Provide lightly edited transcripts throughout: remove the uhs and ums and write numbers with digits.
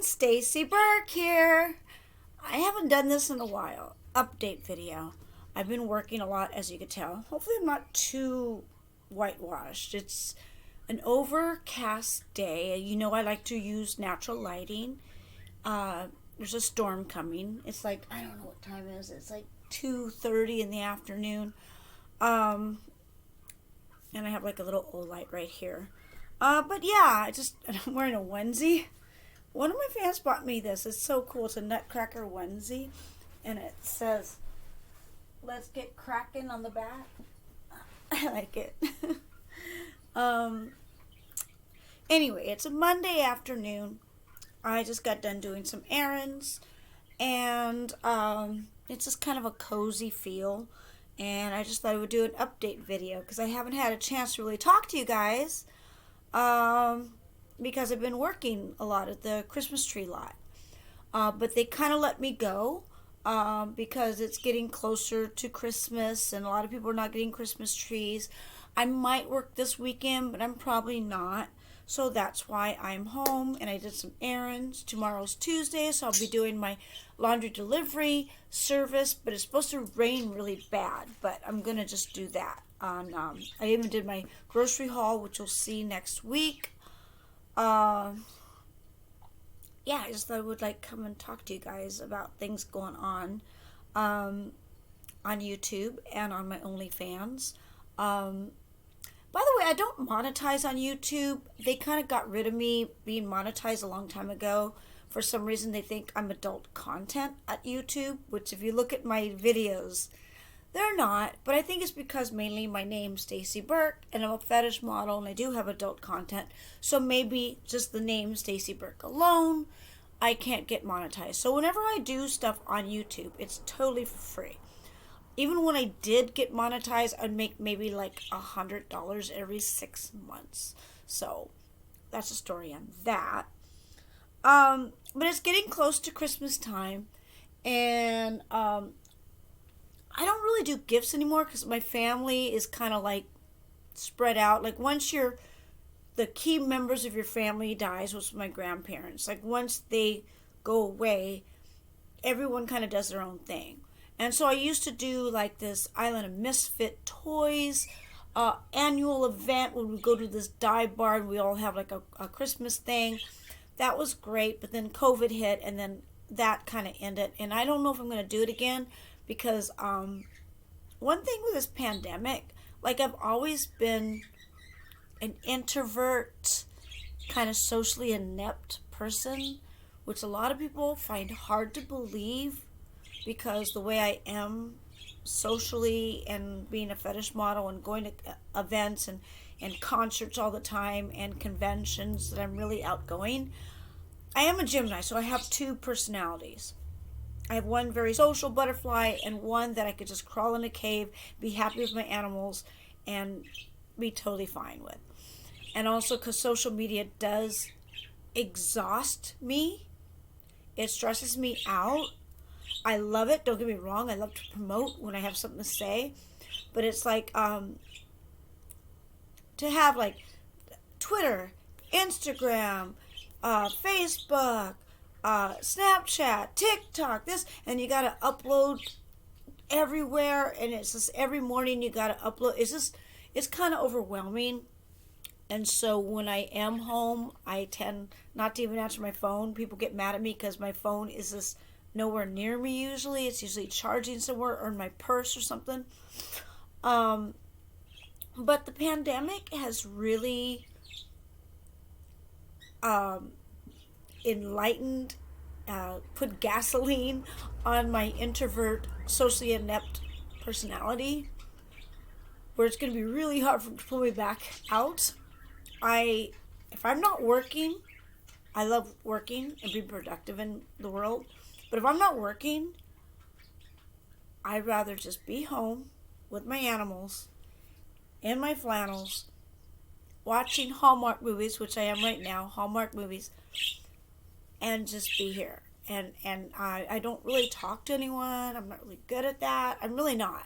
StacyBurke here. I haven't done this in a while. Update video. I've been working a lot, as you can tell. Hopefully I'm not too whitewashed. It's an overcast day. You know I like to use natural lighting. There's a storm coming. It's like, I don't know what time it is. It's like 2:30 in the afternoon. And I have like a little old light right here. But yeah, I'm wearing a onesie. One of my fans bought me this. It's so cool. It's a Nutcracker onesie. And it says, "Let's get cracking" on the back. I like it. Anyway, it's a Monday afternoon. I just got done doing some errands. And it's just kind of a cozy feel. And I just thought I would do an update video because I haven't had a chance to really talk to you guys. Because I've been working a lot at the Christmas tree lot. But they kind of let me go because it's getting closer to Christmas and a lot of people are not getting Christmas trees. I might work this weekend, but I'm probably not. So that's why I'm home and I did some errands. Tomorrow's Tuesday, so I'll be doing my laundry delivery service, but it's supposed to rain really bad, but I'm going to just do that. I even did my grocery haul, which you'll see next week. Yeah, I just thought I would come and talk to you guys about things going on YouTube and on my OnlyFans. By the way, I don't monetize on YouTube. They kind of got rid of me being monetized a long time ago. For some reason, they think I'm adult content at YouTube, which if you look at my videos, they're not. But I think it's because mainly my name's Stacy Burke, and I'm a fetish model, and I do have adult content. So maybe just the name Stacy Burke alone, I can't get monetized. So whenever I do stuff on YouTube, it's totally for free. Even when I did get monetized, I'd make maybe like $100 every 6 months. So that's the story on that. But it's getting close to Christmas time, and I don't really do gifts anymore because my family is kind of like spread out. Like once the key members of your family dies, which was my grandparents, like once they go away, everyone kind of does their own thing. And so I used to do like this Island of Misfit Toys annual event when we go to this dive bar and we all have like a Christmas thing. That was great, but then COVID hit and then that kind of ended. And I don't know if I'm going to do it again because one thing with this pandemic, like I've always been an introvert, kind of socially inept person, which a lot of people find hard to believe. Because the way I am socially and being a fetish model and going to events and concerts all the time and conventions that I'm really outgoing. I am a Gemini, so I have two personalities. I have one very social butterfly and one that I could just crawl in a cave, be happy with my animals, and be totally fine with. And also because social media does exhaust me. It stresses me out. I love it, don't get me wrong, I love to promote when I have something to say, but it's like, to have like Twitter, Instagram, Facebook, Snapchat, TikTok, this, and you gotta upload everywhere, and it's just every morning you gotta upload, it's kind of overwhelming, and so when I am home, I tend not to even answer my phone. People get mad at me because my phone is just nowhere near me usually. It's usually charging somewhere or in my purse or something. But the pandemic has really enlightened, put gasoline on my introvert, socially inept personality, where it's going to be really hard to pull me back out. If I'm not working, I love working and being productive in the world. But if I'm not working, I'd rather just be home with my animals, in my flannels, watching Hallmark movies, which I am right now, Hallmark movies, and just be here. And I don't really talk to anyone. I'm not really good at that. I'm really not.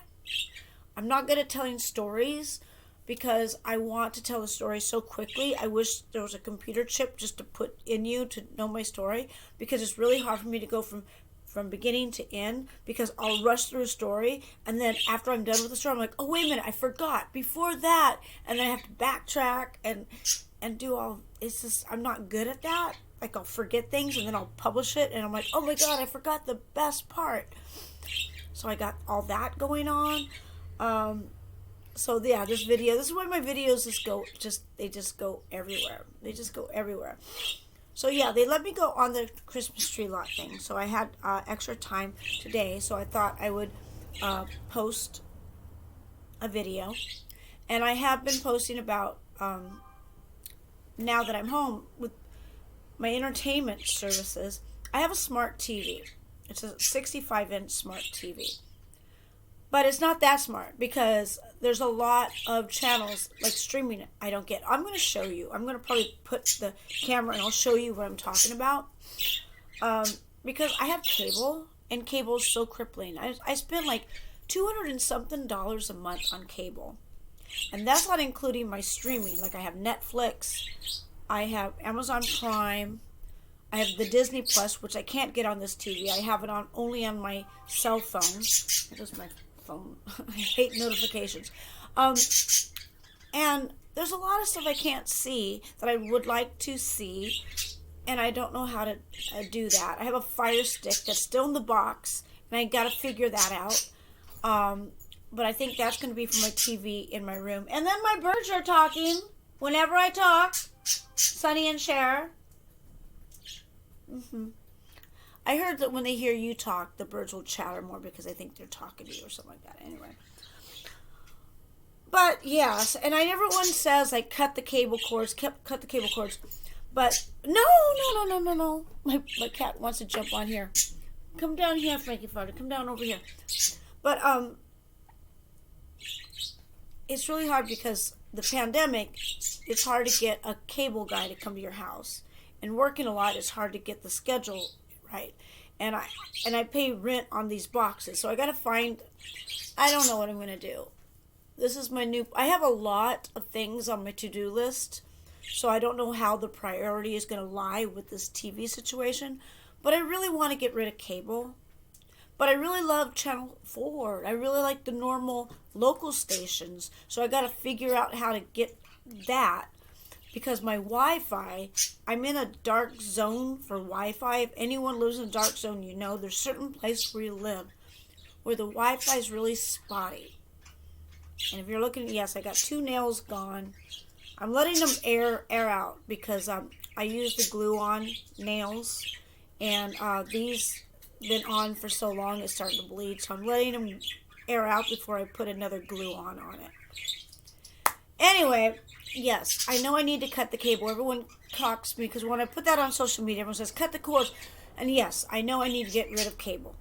I'm not good at telling stories because I want to tell the story so quickly. I wish there was a computer chip just to put in you to know my story, because it's really hard for me to go from beginning to end, because I'll rush through a story, and then after I'm done with the story, I'm like, oh, wait a minute, I forgot before that, and then I have to backtrack and do all. It's just, I'm not good at that. Like, I'll forget things, and then I'll publish it, and I'm like, oh my god, I forgot the best part. So I got all that going on. So yeah, this is why my videos just go everywhere. They just go everywhere. So yeah, they let me go on the Christmas tree lot thing. So I had extra time today, so I thought I would post a video. And I have been posting about, now that I'm home, with my entertainment services. I have a smart TV. It's a 65-inch smart TV. But it's not that smart, because there's a lot of channels, like streaming, I don't get. I'm going to show you. I'm going to probably put the camera and I'll show you what I'm talking about. Because I have cable, and cable is so crippling. I spend like $200 and something a month on cable. And that's not including my streaming. Like, I have Netflix, I have Amazon Prime, I have the Disney Plus, which I can't get on this TV. I have it only on my cell phone. It is my phone. I hate notifications. And there's a lot of stuff I can't see that I would like to see, and I don't know how to do that. I have a Fire Stick that's still in the box, and I got to figure that out. But I think that's going to be for my TV in my room. And then my birds are talking whenever I talk. Sunny and Cher. I heard that when they hear you talk, the birds will chatter more because they think they're talking to you or something like that. Anyway. But, yes, and I never once says, like, cut the cable cords, cut the cable cords. But, no. My cat wants to jump on here. Come down here, Frankie Farter. Come down over here. But, it's really hard because the pandemic, it's hard to get a cable guy to come to your house. And working a lot, it's hard to get the schedule right. And I pay rent on these boxes. So I got to find, I don't know what I'm going to do. This is my new, I have a lot of things on my to-do list. So I don't know how the priority is going to lie with this TV situation. But I really want to get rid of cable. But I really love Channel 4. I really like the normal local stations. So I got to figure out how to get that. Because my Wi-Fi, I'm in a dark zone for Wi-Fi. If anyone lives in a dark zone, you know there's certain places where you live where the Wi-Fi is really spotty. And if you're looking, yes, I got 2 nails gone. I'm letting them air out because I use the glue-on nails. And these been on for so long, it's starting to bleed. So I'm letting them air out before I put another glue-on it. Anyway, yes, I know I need to cut the cable. Everyone cocks me because when I put that on social media, everyone says, cut the cords. And yes, I know I need to get rid of cable.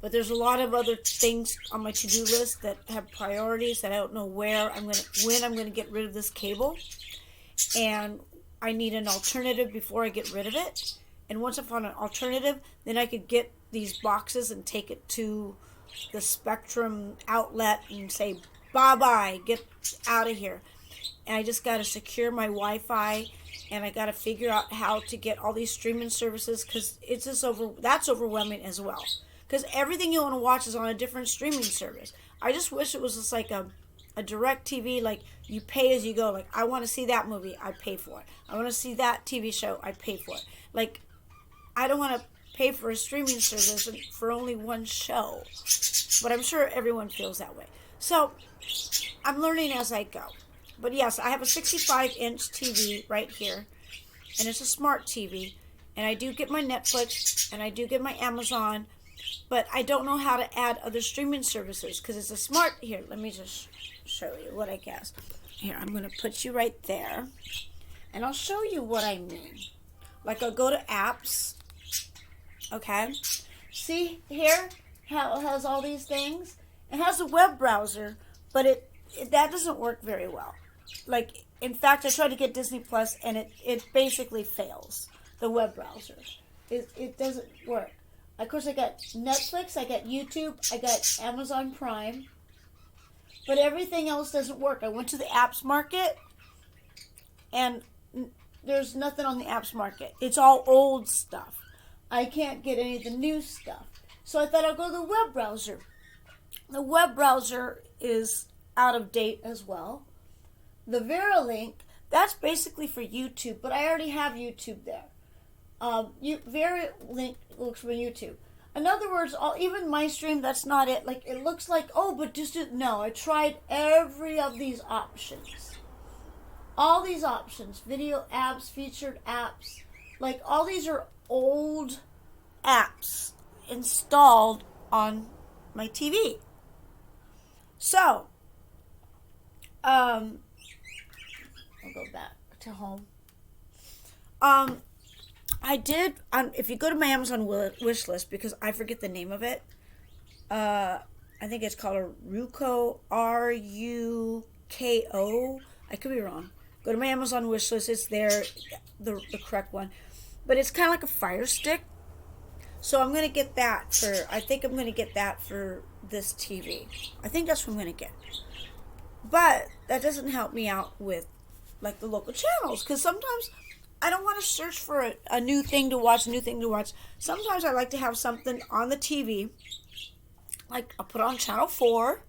But there's a lot of other things on my to-do list that have priorities that I don't know when I'm going to get rid of this cable. And I need an alternative before I get rid of it. And once I find an alternative, then I could get these boxes and take it to the Spectrum outlet and say, bye-bye, get out of here. And I just got to secure my Wi-Fi, and I got to figure out how to get all these streaming services, because it's just that's overwhelming as well. Because everything you want to watch is on a different streaming service. I just wish it was just like a direct TV, like you pay as you go. Like, I want to see that movie, I pay for it. I want to see that TV show, I pay for it. Like, I don't want to pay for a streaming service for only one show. But I'm sure everyone feels that way. So, I'm learning as I go. But yes, I have a 65-inch TV right here. And it's a smart TV. And I do get my Netflix. And I do get my Amazon. But I don't know how to add other streaming services. Because it's a smart... Here, let me just show you what I guess. Here, I'm going to put you right there. And I'll show you what I mean. Like, I'll go to apps. Okay? See here how it has all these things? It has a web browser, but that doesn't work very well. Like, in fact, I tried to get Disney Plus, and it basically fails, the web browser. It doesn't work. Of course, I got Netflix, I got YouTube, I got Amazon Prime, but everything else doesn't work. I went to the apps market, and there's nothing on the apps market. It's all old stuff. I can't get any of the new stuff. So I thought I'll go to the web browser. The web browser is out of date as well. The Veralink, that's basically for YouTube, but I already have YouTube there. Veralink looks for YouTube. In other words, even my stream, that's not it. Like, it looks like, oh, but no, I tried every of these options. All these options, video apps, featured apps, like all these are old apps installed on my TV. So, I'll go back to home. I did, if you go to my Amazon wish list, because I forget the name of it, I think it's called a Ruko, R-U-K-O. I could be wrong. Go to my Amazon wish list. It's there, the correct one. But it's kind of like a Fire Stick. So I'm going to get that I think I'm going to get that for this TV. I think that's what I'm going to get. But that doesn't help me out with, like, the local channels. Because sometimes I don't want to search for a new thing to watch, Sometimes I like to have something on the TV. Like, I'll put on Channel 4.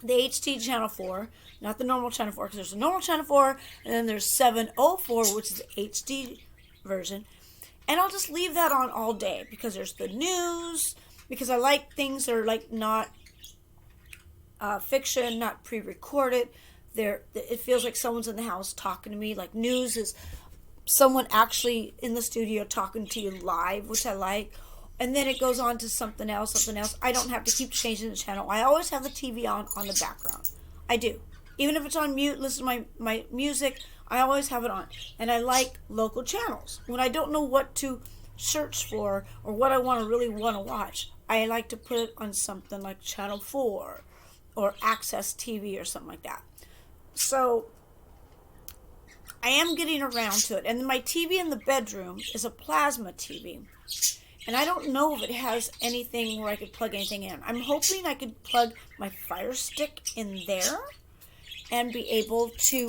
The HD Channel 4. Not the normal Channel 4, because there's a normal Channel 4, and then there's 704, which is the HD version. And I'll just leave that on all day, because there's the news, because I like things that are, like, not fiction, not pre-recorded. It feels like someone's in the house talking to me. Like, news is someone actually in the studio talking to you live, which I like. And then it goes on to something else. I don't have to keep changing the channel. I always have the TV on the background. I do. Even if it's on mute, listen to my music, I always have it on. And I like local channels. When I don't know what to search for or what I really want to watch, I like to put it on something like Channel 4 or Access TV or something like that. So I am getting around to it. And my TV in the bedroom is a plasma TV. And I don't know if it has anything where I could plug anything in. I'm hoping I could plug my Fire Stick in there and be able to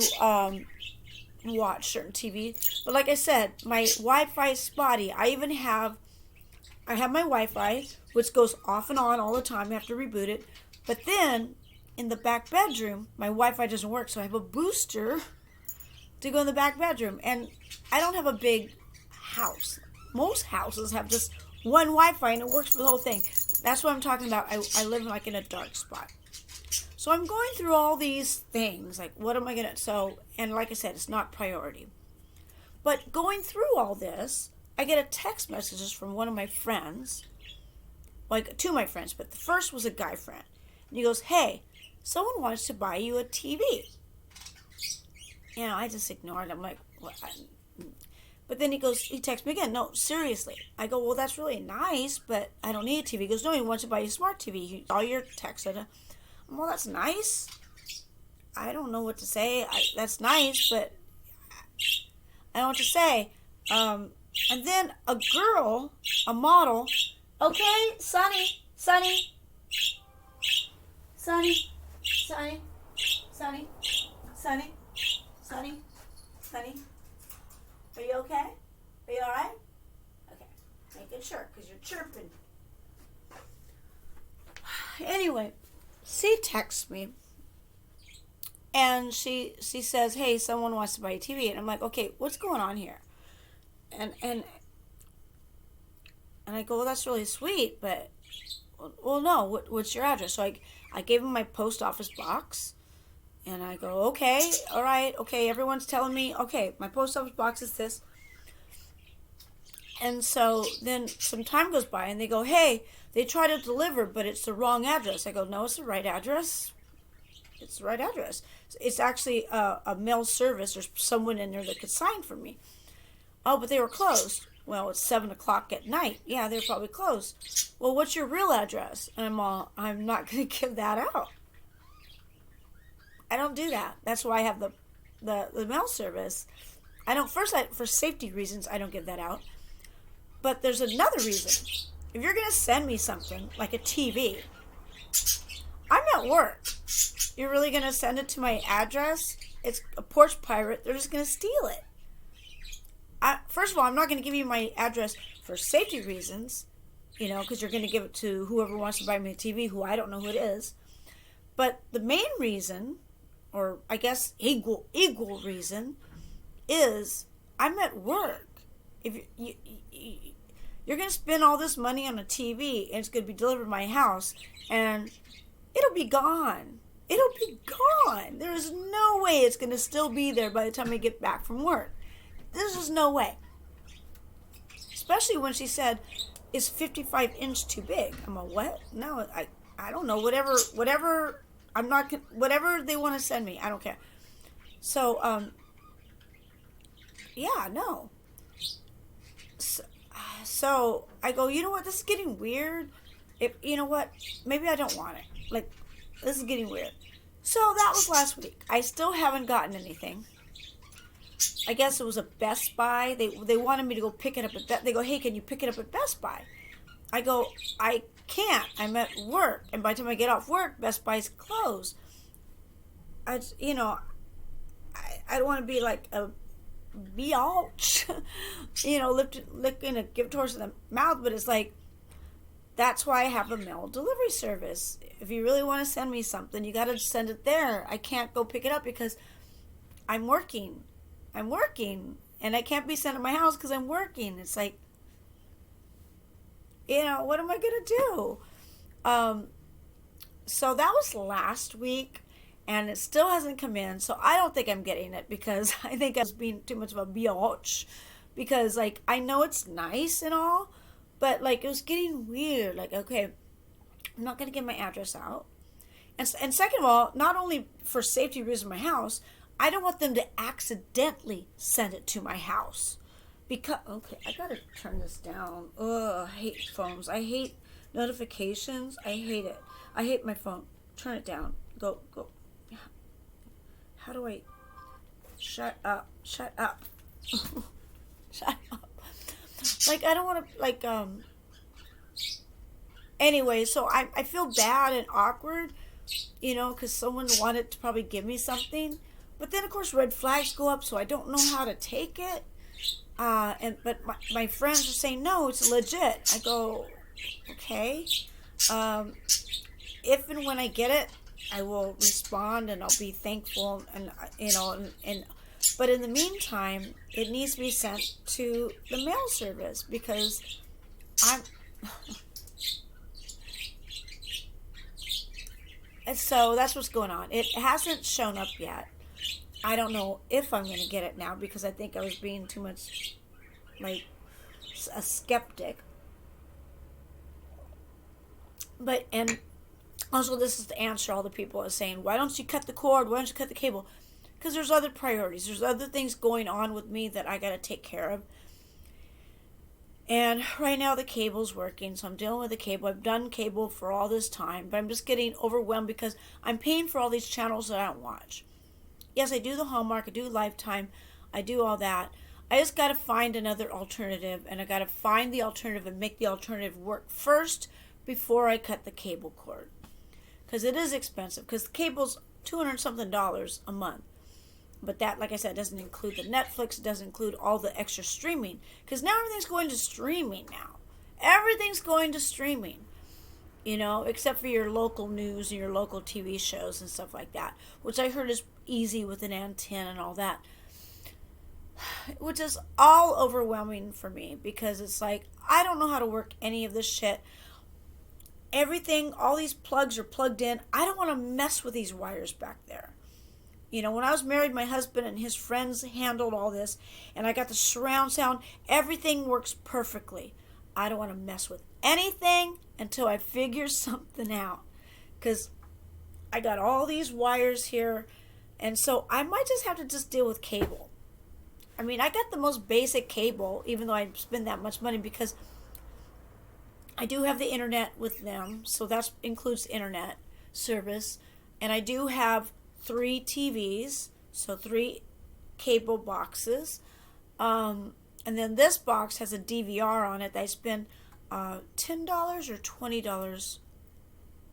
watch certain TV. But like I said, my Wi-Fi is spotty. I have my Wi-Fi, which goes off and on all the time. I have to reboot it. But then, in the back bedroom, my Wi-Fi doesn't work. So I have a booster to go in the back bedroom. And I don't have a big house. Most houses have just one Wi-Fi and it works for the whole thing. That's what I'm talking about. I live like in a dark spot. So I'm going through all these things, like what am I going to, and like I said, it's not priority. But going through all this, I get a text messages from one of my friends, like two of my friends, but the first was a guy friend. And he goes, hey, someone wants to buy you a TV. You know, I just ignored him. I'm like, what? But then he texts me again, no, seriously. I go, well, that's really nice, but I don't need a TV. He goes, no, he wants to buy you a smart TV. All your texts. Well, that's nice. I don't know what to say. That's nice, but I don't know what to say. And then a girl, a model, okay, Sunny, are you okay? Are you alright? Okay, making sure, because you're chirping. Anyway, she texts me, and she says, hey, someone wants to buy a TV. And I'm like, okay, what's going on here? And I go, well, that's really sweet, but, well, no, what's your address? So I gave him my post office box, and I go, okay, all right, okay, everyone's telling me, okay, my post office box is this. And so then some time goes by, and they go, hey, they try to deliver, but it's the wrong address. I go, no, it's the right address. It's the right address. It's actually a mail service. There's someone in there that could sign for me. Oh, but they were closed. Well, it's 7 o'clock at night. Yeah, they're probably closed. Well, what's your real address? And I'm not going to give that out. I don't do that. That's why I have the mail service. I don't, for safety reasons, I don't give that out. But there's another reason. If you're going to send me something, like a TV, I'm at work. You're really going to send it to my address? It's a porch pirate. They're just going to steal it. First of all, I'm not going to give you my address for safety reasons, because you're going to give it to whoever wants to buy me a TV, who I don't know who it is. But the main reason, or I guess equal reason, is I'm at work. If you're going to spend all this money on a TV, and it's going to be delivered to my house, and it'll be gone. It'll be gone. There's no way it's going to still be there by the time I get back from work. There's just no way. Especially when she said, is 55-inch too big? I'm like, what? No, I don't know. Whatever. I'm not. Whatever they want to send me, I don't care. So, yeah, no. So I go, you know what? This is getting weird. You know what? Maybe I don't want it. Like, this is getting weird. So that was last week. I still haven't gotten anything. I guess it was a Best Buy. They wanted me to go pick it up at They go, hey, can you pick it up at Best Buy? I go, I can't. I'm at work. And by the time I get off work, Best Buy's closed. I don't want to be like a biatch, licking a gift horse in the mouth, but it's like, that's why I have a mail delivery service. If you really want to send me something, you got to send it there. I can't go pick it up because I'm working. And I can't be sent to my house because I'm working. It's like, what am I going to do? So that was last week, and it still hasn't come in. So I don't think I'm getting it because I think I was being too much of a biatch. Because, like, I know it's nice and all, but, like, it was getting weird. Like, okay, I'm not going to get my address out. And second of all, not only for safety reasons in my house, I don't want them to accidentally send it to my house. Because, okay, I got to turn this down. Ugh, I hate phones. I hate notifications. I hate it. I hate my phone. Turn it down. Go. How do I... Shut up. Shut up. Like, I don't want to, like, anyway, so I feel bad and awkward, because someone wanted to probably give me something, but then, of course, red flags go up, so I don't know how to take it, but my friends are saying, no, it's legit. I go, okay, if and when I get it, I will respond, and I'll be thankful, and but in the meantime, it needs to be sent to the mail service because and so that's what's going on. It hasn't shown up yet. I don't know if I'm going to get it now because I think I was being too much like a skeptic. But, and also this is to answer all the people that are saying, why don't you cut the cord? Why don't you cut the cable? Because there's other priorities. There's other things going on with me that I got to take care of. And right now the cable's working, so I'm dealing with the cable. I've done cable for all this time, but I'm just getting overwhelmed because I'm paying for all these channels that I don't watch. Yes, I do the Hallmark, I do Lifetime, I do all that. I just got to find another alternative, and I got to find the alternative and make the alternative work first before I cut the cable cord. Because it is expensive, because the cable's $200-something a month. But that, like I said, doesn't include the Netflix. It doesn't include all the extra streaming. Because now everything's going to streaming now. Everything's going to streaming. Except for your local news and your local TV shows and stuff like that. Which I heard is easy with an antenna and all that. Which is all overwhelming for me. Because it's like, I don't know how to work any of this shit. Everything, all these plugs are plugged in. I don't want to mess with these wires back there. When I was married, my husband and his friends handled all this, and I got the surround sound. Everything works perfectly. I don't want to mess with anything until I figure something out, because I got all these wires here, and so I might just have to just deal with cable. I mean, I got the most basic cable, even though I spend that much money, because I do have the internet with them, so that includes internet service, and I do have 3 TVs, so 3 cable boxes, and then this box has a DVR on it that I spend $10 or $20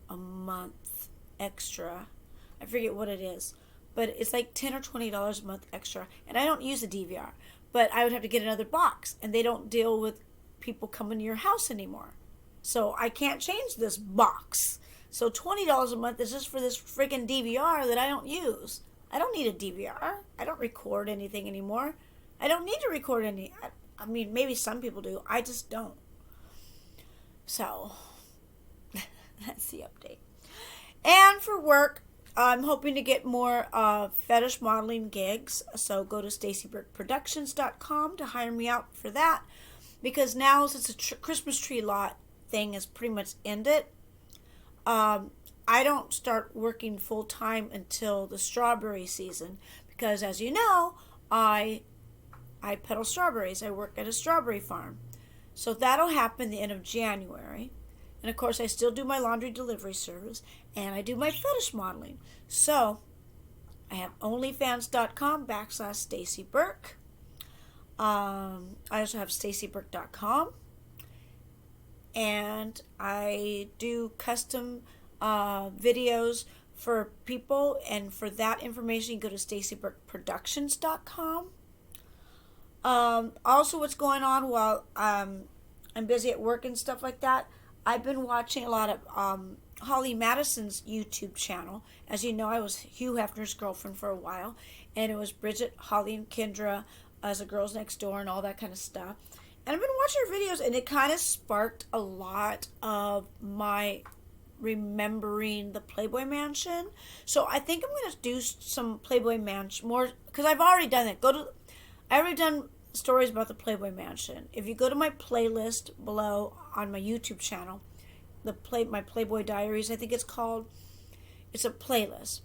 a month extra. I forget what it is, but it's like $10 or $20 a month extra. And I don't use a DVR, but I would have to get another box, and they don't deal with people coming to your house anymore. So I can't change this box. So $20 a month is just for this freaking DVR that I don't use. I don't need a DVR. I don't record anything anymore. I don't need to record any. I mean, maybe some people do. I just don't. So, that's the update. And for work, I'm hoping to get more fetish modeling gigs. So go to StacyBurkeProductions.com to hire me out for that. Because now, since the Christmas tree lot thing is pretty much ended, I don't start working full time until the strawberry season. Because as you know, I peddle strawberries. I work at a strawberry farm. So that'll happen the end of January. And of course, I still do my laundry delivery service. And I do my fetish modeling. So I have onlyfans.com/StacyBurke. I also have StacyBurke.com. And I do custom videos for people. And for that information, you go to StacyBurkeProductions.com. Also, what's going on while I'm busy at work and stuff like that, I've been watching a lot of Holly Madison's YouTube channel. As you know, I was Hugh Hefner's girlfriend for a while, and it was Bridget, Holly, and Kendra as the girls next door and all that kind of stuff. And I've been watching her videos, and it kind of sparked a lot of my remembering the Playboy Mansion. So I think I'm going to do some Playboy Mansion more, because I've already done it. I already done stories about the Playboy Mansion. If you go to my playlist below on my YouTube channel, my Playboy Diaries, I think it's called. It's a playlist.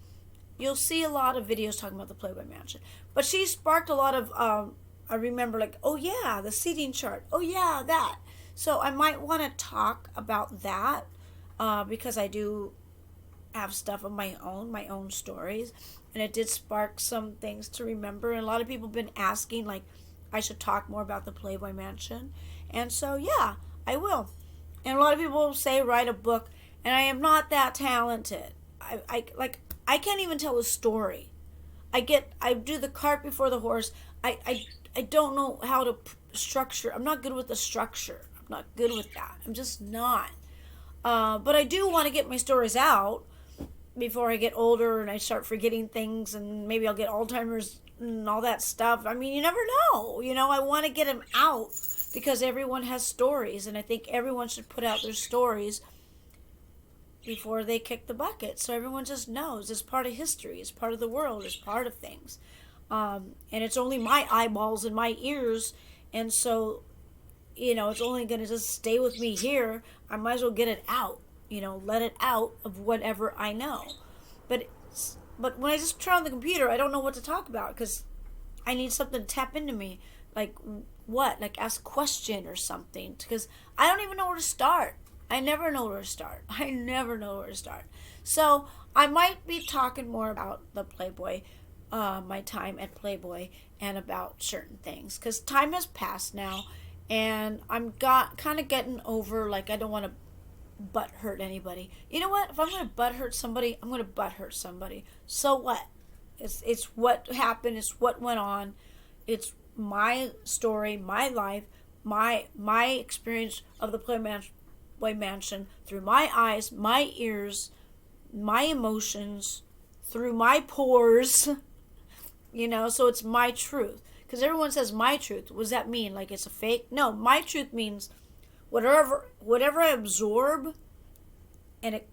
You'll see a lot of videos talking about the Playboy Mansion. But she sparked a lot of, I remember like, oh yeah, the seating chart. Oh yeah, that. So I might want to talk about that because I do have stuff of my own stories. And it did spark some things to remember. And a lot of people have been asking, like, I should talk more about the Playboy Mansion. And so, yeah, I will. And a lot of people say write a book. And I am not that talented. I can't even tell a story. I do the cart before the horse. I don't know how to structure. I'm not good with the structure. I'm not good with that. I'm just not. But I do want to get my stories out before I get older and I start forgetting things, and maybe I'll get Alzheimer's and all that stuff. I mean, you never know. I want to get them out because everyone has stories, and I think everyone should put out their stories before they kick the bucket, so everyone just knows it's part of history, it's part of the world, it's part of things. And it's only my eyeballs and my ears, and so, it's only going to just stay with me here. I might as well get it out. Let it out of whatever I know. But when I just turn on the computer, I don't know what to talk about because I need something to tap into me. Like what? Like ask a question or something. Because I don't even know where to start. I never know where to start. So I might be talking more about the Playboy, my time at Playboy, and about certain things. Because time has passed now, and I'm kind of getting over, like, I don't want to butt hurt anybody. You know what? If I'm going to butt hurt somebody, I'm going to butt hurt somebody. So what? It's what happened. It's what went on. It's my story, my life, my experience of the Playboy Mansion through my eyes, my ears, my emotions, through my pores. So it's my truth. Because everyone says my truth. What does that mean? Like it's a fake? No, my truth means whatever I absorb and it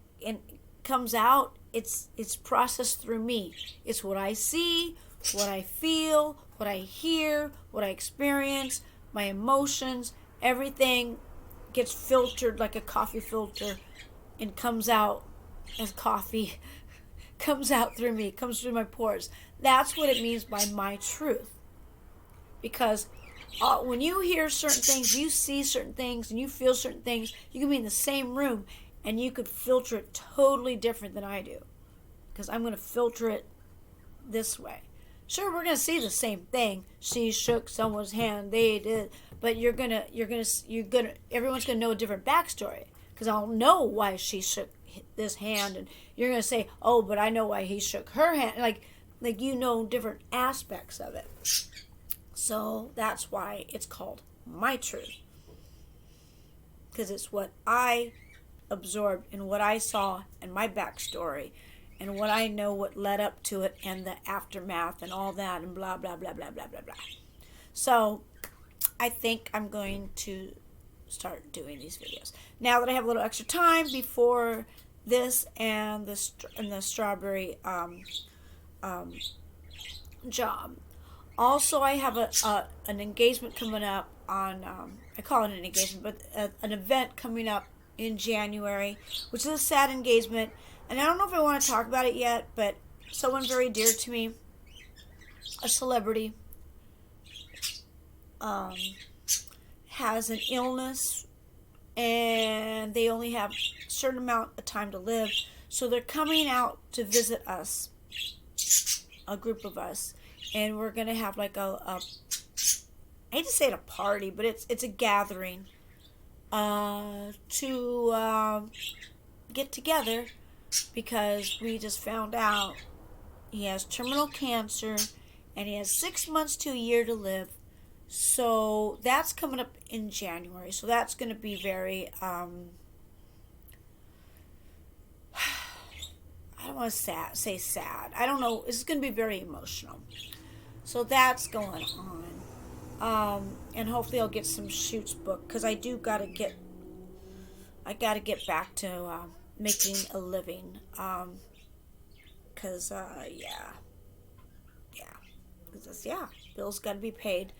comes out, it's processed through me. It's what I see, what I feel, what I hear, what I experience, my emotions, everything gets filtered like a coffee filter and comes out as coffee, comes out through me, comes through my pores. That's what it means by my truth. Because when you hear certain things, you see certain things, and you feel certain things, you can be in the same room, and you could filter it totally different than I do. Because I'm going to filter it this way. Sure, we're going to see the same thing. She shook someone's hand, they did. But everyone's going to know a different backstory. Because I'll know why she shook this hand, and you're going to say, oh, but I know why he shook her hand. Like you know different aspects of it. So that's why it's called my truth. Because it's what I absorbed and what I saw and my backstory and what I know what led up to it and the aftermath and all that and blah, blah, blah, blah, blah, blah, blah. So I think I'm going to start doing these videos. Now that I have a little extra time before this and the strawberry job. Also, I have an engagement coming up on, I call it an engagement, but an event coming up in January, which is a sad engagement. And I don't know if I want to talk about it yet, but someone very dear to me, a celebrity, has an illness, and they only have a certain amount of time to live. So they're coming out to visit us, a group of us, and we're going to have like I hate to say it a party, but it's a gathering to get together, because we just found out he has terminal cancer and he has 6 months to a year to live. So that's coming up in January. So that's going to be very I don't want to say sad. I don't know. It's going to be very emotional. So that's going on. And hopefully I'll get some shoots booked, because I got to get back to making a living. Because, bills got to be paid.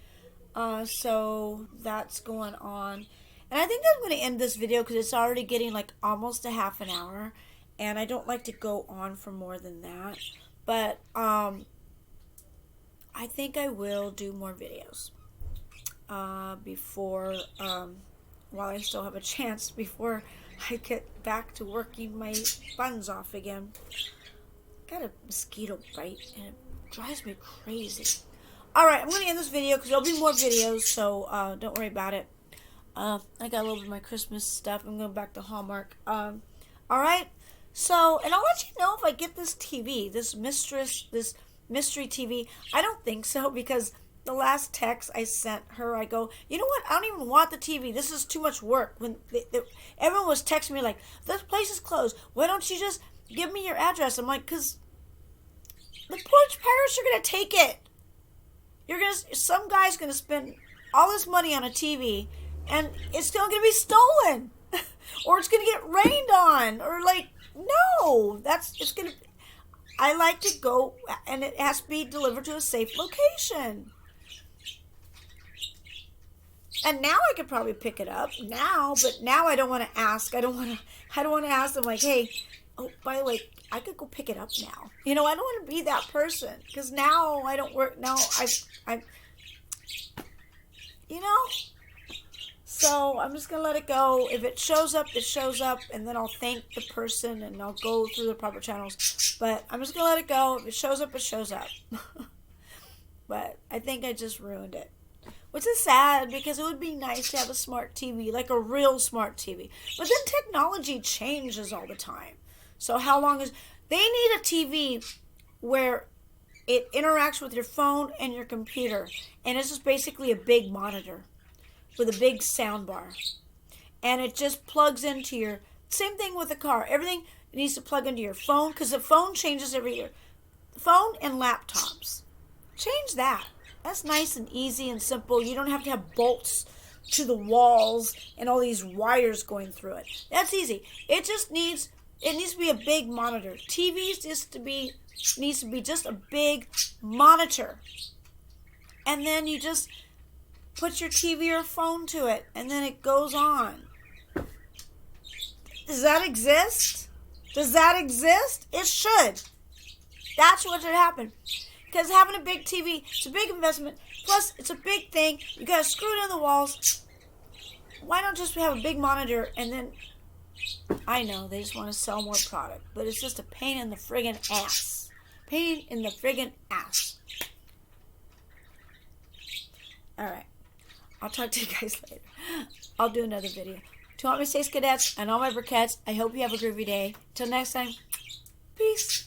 So that's going on. And I think I'm going to end this video because it's already getting like almost a half an hour. And I don't like to go on for more than that. But I think I will do more videos before, while I still have a chance, before I get back to working my buns off again. Got a mosquito bite and it drives me crazy. Alright, I'm going to end this video because there'll be more videos, so don't worry about it. I got a little bit of my Christmas stuff. I'm going back to Hallmark. Alright, so, and I'll let you know if I get this TV, this mystery TV. I don't think so, because the last text I sent her, I go, you know what, I don't even want the TV. This is too much work. When everyone was texting me like, this place is closed. Why don't you just give me your address? I'm like, because the poor parents are going to take it. Some guy's going to spend all this money on a TV, and it's still going to be stolen. Or it's going to get rained on. Or like, no, it's going to, I like to go, and it has to be delivered to a safe location. And now I could probably pick it up now, but now I don't want to ask. I don't want to ask them like, hey, oh, by the way, I could go pick it up now. I don't want to be that person, because now I don't work. Now I'm, so I'm just going to let it go. If it shows up, it shows up, and then I'll thank the person, and I'll go through the proper channels. But I'm just going to let it go. If it shows up, it shows up. But I think I just ruined it. Which is sad, because it would be nice to have a smart TV, like a real smart TV. But then technology changes all the time. So how long they need a TV where it interacts with your phone and your computer. And it's just basically a big monitor with a big sound bar. And it just plugs into your, same thing with the car. Everything needs to plug into your phone, because the phone changes every year. Phone and laptops. Change that. That's nice and easy and simple. You don't have to have bolts to the walls and all these wires going through it. That's easy. It needs to be a big monitor. TVs needs to be just a big monitor. And then you just put your TV or phone to it, and then it goes on. Does that exist? Does that exist? It should. That's what should happen. Because having a big TV, it's a big investment. Plus, it's a big thing. You got to screw it in the walls. Why not just have a big monitor and then... I know, they just want to sell more product. But it's just a pain in the friggin' ass. Pain in the friggin' ass. Alright. I'll talk to you guys later. I'll do another video. To all my Stace-Cadets and all my Burkettes, I hope you have a groovy day. Till next time, peace.